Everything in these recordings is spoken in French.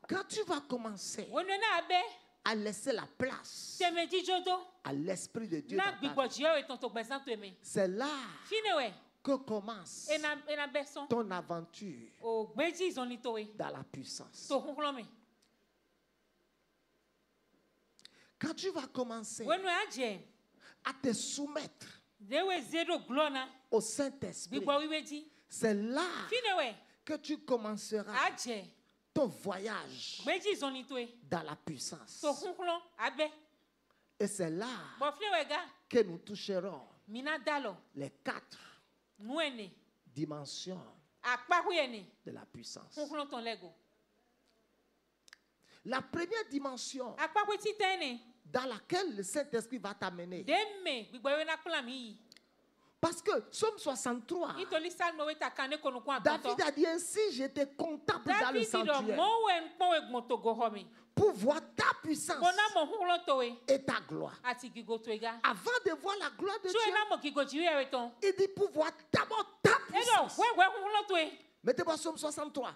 Quand tu vas commencer à laisser la place à l'Esprit de Dieu dans ta vie, c'est là que commence ton aventure dans la puissance. Quand tu vas commencer à te soumettre au Saint-Esprit, c'est là que tu commenceras ton voyage dans la puissance. Et c'est là que nous toucherons les 4 dimensions de la puissance. La première dimension dans laquelle le Saint-Esprit va t'amener. Parce que Psaume 63, David a dit ainsi, j'étais comptable dans le sanctuaire pour voir ta puissance et ta gloire. Avant de voir la gloire de Dieu, il dit pour voir d'abord ta puissance. Mettez-moi Psaume 63,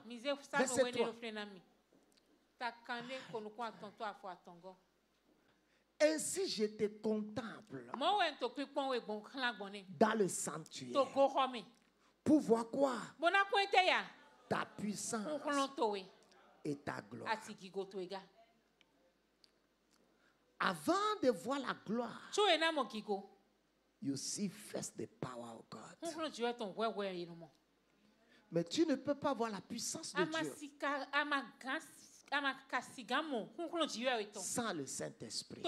verset 3. Ainsi j'étais comptable dans le sanctuaire pour voir quoi? Ta puissance et ta gloire. Avant de voir la gloire, you see first the power of God. Mais tu ne peux pas voir la puissance de Dieu sans le Saint-Esprit.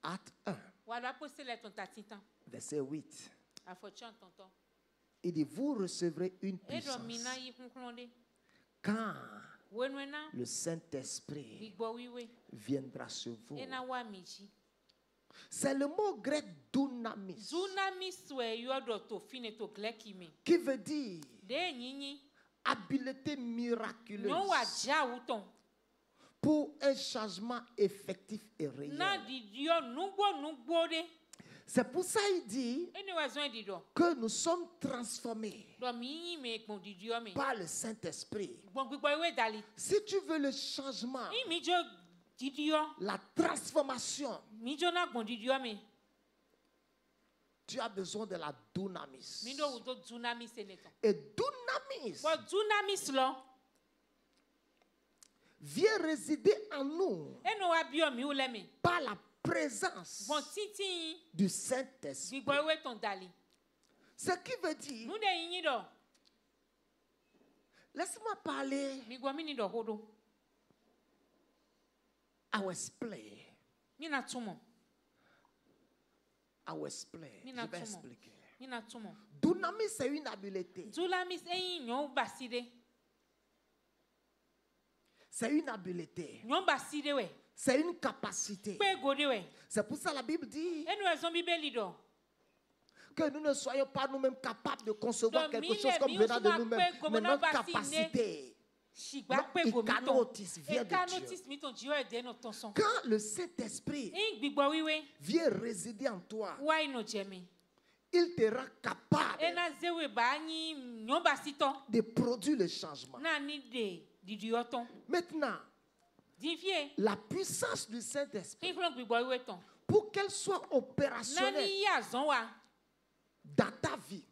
Acte 1, verset 8. Il dit, vous recevrez une puissance quand le Saint-Esprit viendra sur vous. C'est le mot grec dunamis qui veut dire habileté miraculeuse pour un changement effectif et réel. C'est pour ça qu'il dit que nous sommes transformés par le Saint-Esprit. Si tu veux le changement, la transformation, tu as besoin de la dunamis. Et dunamis vient résider en nous par la présence du Saint-Esprit. Ce qui veut dire, laisse-moi parler our display. Our display. Je vais expliquer. Dunamis, c'est une habileté. C'est une habileté. C'est une capacité. C'est pour ça la Bible dit que nous ne soyons pas nous-mêmes capables de concevoir quelque chose comme venant de nous-mêmes. Mais notre capacité, notre icanotis vient de Dieu. Quand le Saint-Esprit vient résider en toi, il te rend capable de produire le changement. Maintenant, la puissance du Saint-Esprit, pour qu'elle soit opérationnelle dans ta vie,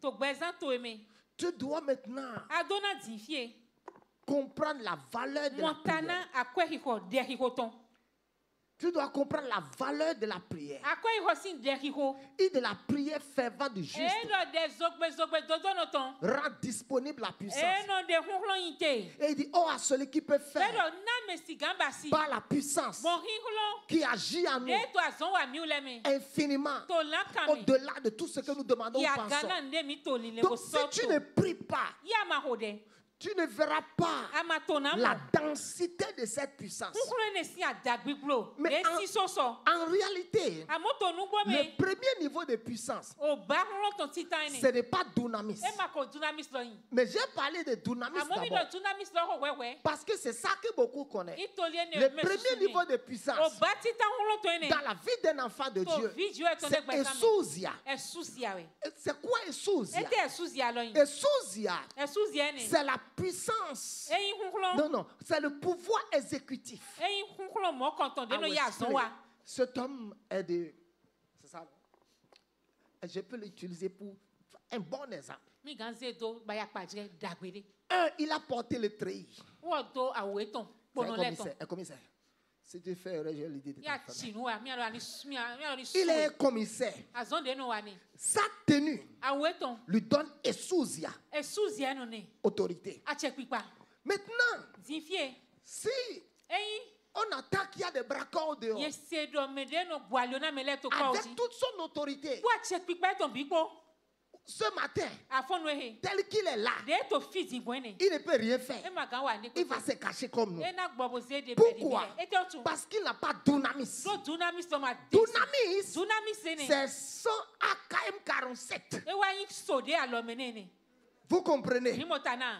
tu dois maintenant comprendre la valeur de la prière. Tu dois comprendre la valeur de la prière et de la prière fervente du juste. Rend disponible la puissance. Et il dit, oh, à celui qui peut faire par la puissance qui agit en nous infiniment au-delà de tout ce que nous demandons ou pensons. Donc si tu ne pries pas, tu ne verras pas la densité de cette puissance. Mais en réalité, le premier niveau de puissance, ce n'est pas dunamis. Mais j'ai parlé de dunamis d'abord. Parce que c'est ça que beaucoup connaissent. Le premier niveau de puissance dans la vie d'un enfant de Dieu, c'est Esousia. C'est quoi Esousia? Esousia, c'est la puissance. Non, non, c'est le pouvoir exécutif. Cet homme est de... C'est ça. Je peux l'utiliser pour un bon exemple. Il a porté le treillis. Un commissaire. Si tu fais l'idée de ta famille. Il est un commissaire. Sa tenue lui donne esousia, autorité. Maintenant, si on attaque, il y a des braqueurs dehors. Avec toute son autorité. Ce matin, tel qu'il est là, il ne peut rien faire. Il va se cacher comme nous. Pourquoi? Parce qu'il n'a pas dunamis. Dunamis, c'est son AKM-47. Vous comprenez?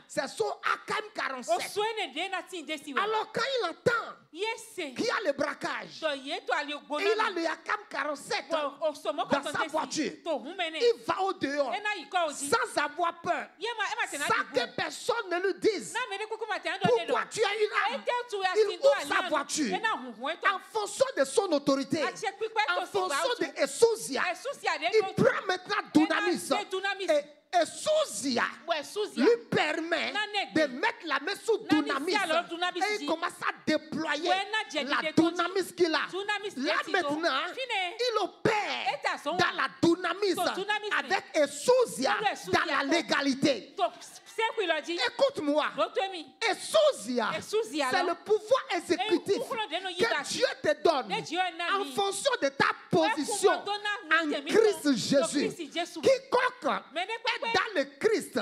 C'est son AKM-47. Alors quand il entend qu'il y a le braquage, il a le AKM-47 dans sa voiture, il va au dehors sans avoir peur, sans que personne ne lui dise pourquoi tu as une arme. Il ouvre sa voiture en fonction de son autorité, en fonction de Esousia. Il prend maintenant dunamis. Et Esousia lui permet de mettre la main sous dunamis et il commence à déployer la dunamis qu'il a. Là maintenant, il opère dans la dunamis avec Esousia dans la légalité. Écoute-moi, Esousia, c'est le pouvoir exécutif que Dieu te donne en fonction de ta position en Christ Jésus. Quiconque est dans le Christ,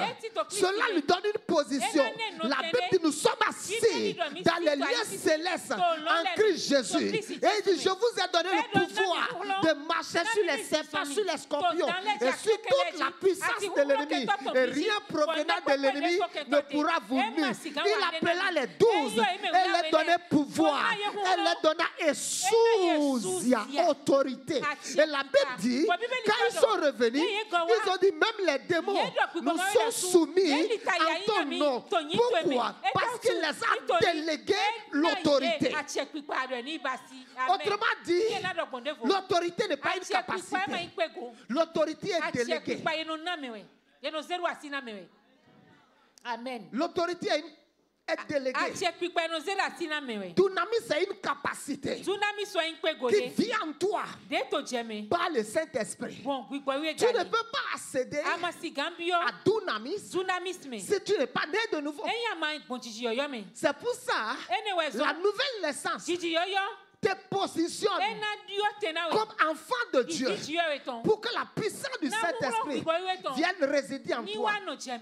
cela lui donne une position. La Bible dit nous sommes assis dans les lieux célestes en Christ Jésus. Et il dit je vous ai donné le pouvoir de marcher sur les serpents, sur les scorpions et sur toute la puissance de l'ennemi. Et rien provenant de l'ennemi ne pourra vous nuire. Il appela les 12 et leur donnait pouvoir. Elle leur donna Esousia, autorité. Et la Bible dit, quand ils sont revenus, ils ont dit même les démons nous sont soumis en ton nom. Pourquoi? Parce qu'il les a délégué l'autorité. Autrement dit, l'autorité n'est pas une capacité. L'autorité est déléguée. Amen. L'autorité est déléguée. Dunamis, c'est une capacité qui vient en toi par le Saint-Esprit. Tu ne peux pas accéder à dunamis si tu n'es pas né de nouveau. C'est pour ça la nouvelle naissance te positionne comme enfant de Dieu pour que la puissance du Saint-Esprit vienne résider en toi.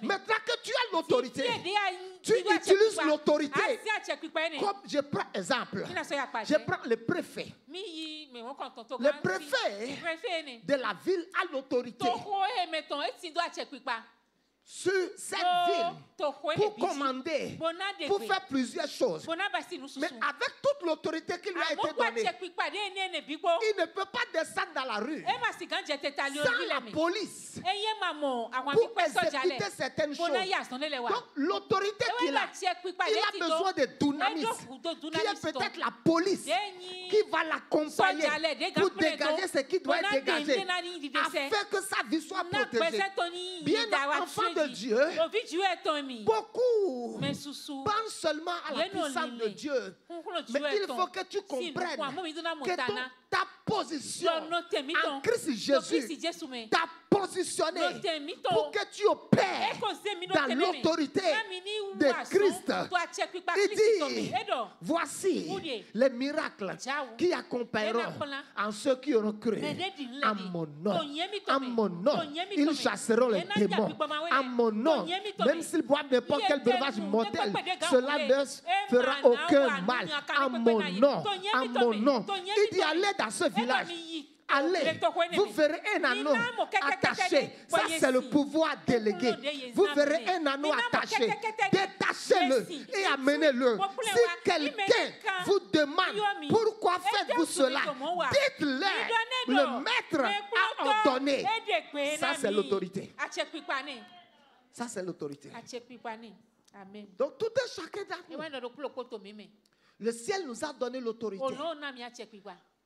Maintenant que tu as l'autorité, tu utilises l'autorité. Comme je prends exemple, je prends le préfet. Le préfet de la ville a l'autorité sur cette ville pour commander, pour faire plusieurs choses. Mais avec toute l'autorité qui lui a été donnée, il ne peut pas descendre dans la rue sans la police pour exécuter certaines choses. Donc l'autorité qu'il a, il a besoin de dunamis, qui est peut-être la police, qui va l'accompagner pour dégager ce qu'il doit dégager, afin que sa vie soit protégée. Bien enfant de Dieu, beaucoup pensent seulement à la puissance de Dieu. Mais il faut que tu comprennes que ta position en Christ Jésus t'a positionné pour que tu opères dans l'autorité de Christ. Il dit, voici les miracles qui accompagneront en ceux qui auront cru en mon nom. En mon nom, ils chasseront les démons. En mon nom, même s'ils boivent n'importe quel breuvage mortel, cela ne fera aucun mal. En mon nom, en mon nom. Il dit, allez dans ce village. Allez, vous verrez un anneau attaché. Ça, c'est le pouvoir délégué. Vous verrez un anneau attaché. Détachez-le et amenez-le. Si quelqu'un vous demande pourquoi faites-vous cela, dites-le. Le maître a ordonné. Ça, c'est l'autorité. Ça, c'est l'autorité. Amen. Donc tout est chacun d'entre nous. Le ciel nous a donné l'autorité.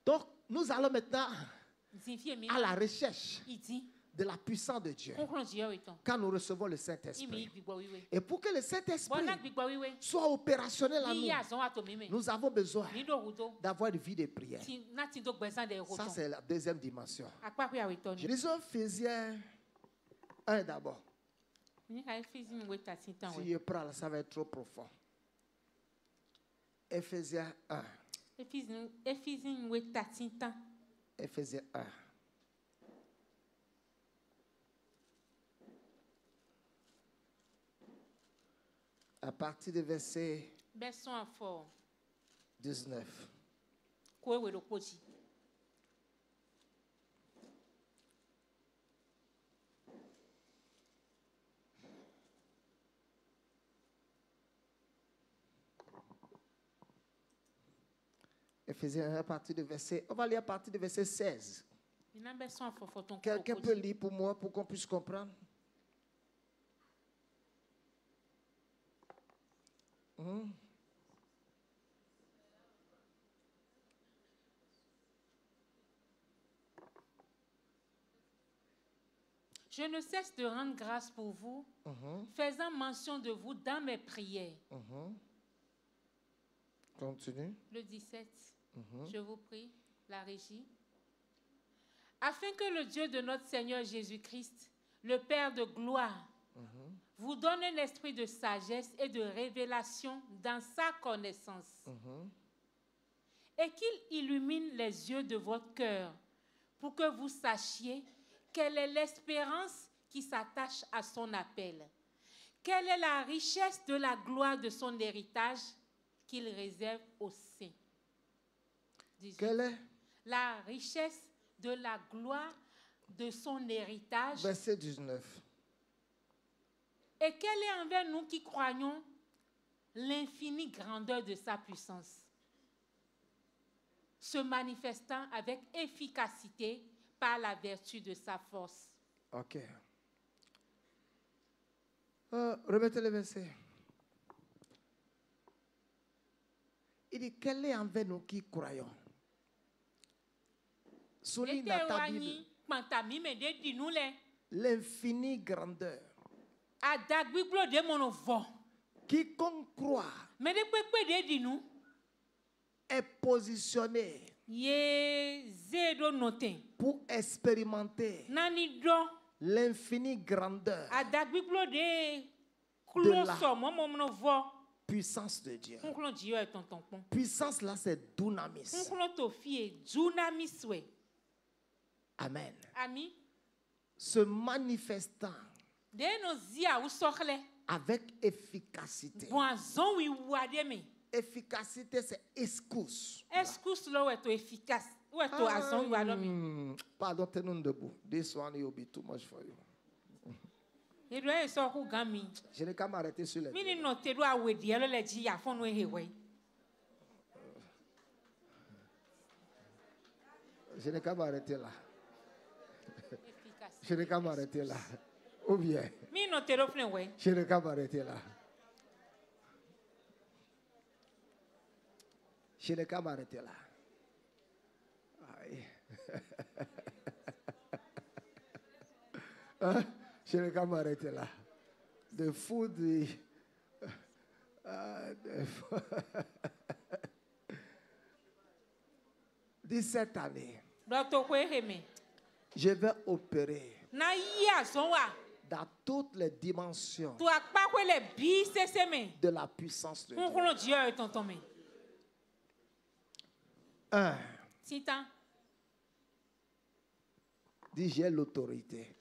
Donc nous allons maintenant à la recherche de la puissance de Dieu quand nous recevons le Saint-Esprit. Et pour que le Saint-Esprit soit opérationnel en nous, nous avons besoin d'avoir une vie de prière. Ça, c'est la deuxième dimension. Lisons Ephésiens 1 d'abord. Si je prends là, ça va être trop profond. Ephésiens 1. Ephésiens 1. À partir du verset 19. Ephésiens 1 à partir du verset, on va lire à partir du verset 16. Quelqu'un peut lire pour moi pour qu'on puisse comprendre? Je ne cesse de rendre grâce pour vous, faisant mention de vous dans mes prières. Continue. Le 17. Je vous prie, la régie. Afin que le Dieu de notre Seigneur Jésus-Christ, le Père de gloire, vous donne un esprit de sagesse et de révélation dans sa connaissance. Et qu'il illumine les yeux de votre cœur pour que vous sachiez quelle est l'espérance qui s'attache à son appel. Quelle est la richesse de la gloire de son héritage qu'il réserve aux saints. Quelle est la richesse de la gloire de son héritage. Verset 19. Et quelle est envers nous qui croyons l'infinie grandeur de sa puissance, se manifestant avec efficacité par la vertu de sa force. Ok. Remettez le verset. Il dit, quelle est envers nous qui croyons? Souligne dans ta Bible l'infinie grandeur. Quiconque croit est positionné pour expérimenter l'infinie grandeur de la puissance de Dieu. Puissance là, c'est dunamis. Amen. Se manifestant avec efficacité. Efficacité, c'est escousse. Pardon, tenons debout. This one will be too much for you. Je n'ai qu'à m'arrêter sur les pieds. Je n'ai qu'à m'arrêter là. Je n'ai qu'à m'arrêter là. Ou bien, je n'ai qu'à m'arrêter là. Je n'ai qu'à m'arrêter là. Je n'ai qu'à m'arrêter là. The food, 17 années. Je vais opérer dans toutes les dimensions de la puissance de Dieu. 1. Dis, j'ai l'autorité.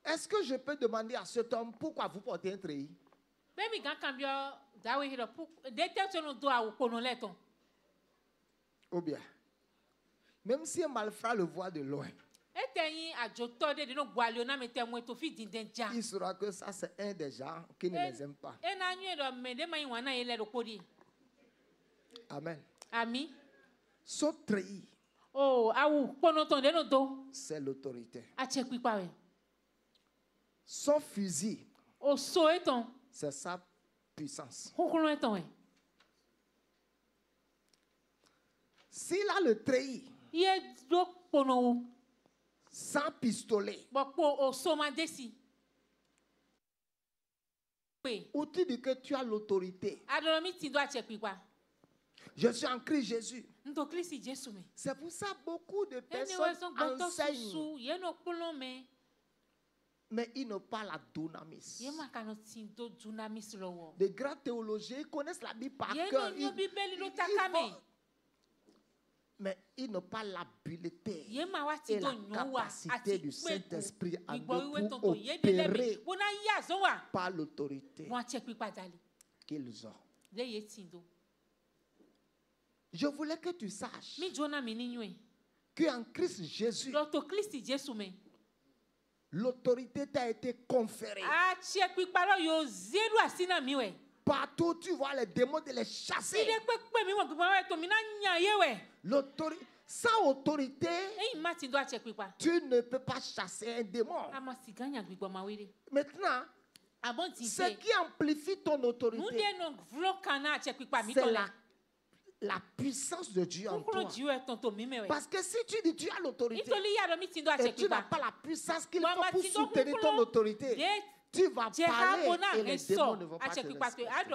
Est-ce que je peux demander à cet homme pourquoi vous portez un treillis? Ou bien, même si un malfrat le voit de loin, il saura que ça c'est un des gens qui ne les aime pas. Amen. Amen. Ce treillis C'est l'autorité. Son fusil, c'est sa puissance. S'il a le treillis, sans pistolet, où tu dis que tu as l'autorité. Je suis en Christ Jésus. C'est pour ça que beaucoup de personnes enseignent. Mais ils n'ont pas la dunamis. Les grands théologiens connaissent la Bible par cœur. Mais ils n'ont pas l'habileté et la capacité du Saint-Esprit à opérer par l'autorité qu'ils ont. Je voulais que tu saches qu'en Christ Jésus, l'autorité t'a été conférée. Partout où tu vois les démons, de les chasser. Sans autorité, tu ne peux pas chasser un démon. Maintenant, ce qui amplifie ton autorité, c'est la puissance de Dieu en toi. Parce que si tu dis tu as l'autorité et tu n'as pas la puissance qu'il faut pour soutenir ton autorité, tu vas parler et les démons ne vont pas te respecter.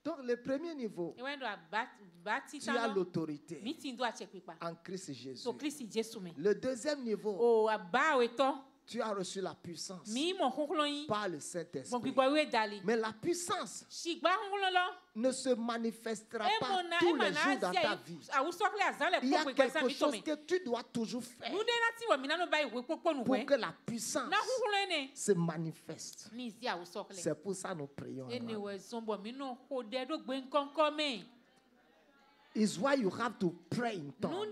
Donc le premier niveau, tu as l'autorité en Christ Jésus. Le deuxième niveau, tu as reçu la puissance par le Saint-Esprit. Mais la puissance ne se manifestera pas tous les jours dans ta vie. Il y a quelque chose que tu dois toujours faire pour que la puissance se manifeste. C'est pour ça que nous prions. It's why you have to pray in tongues.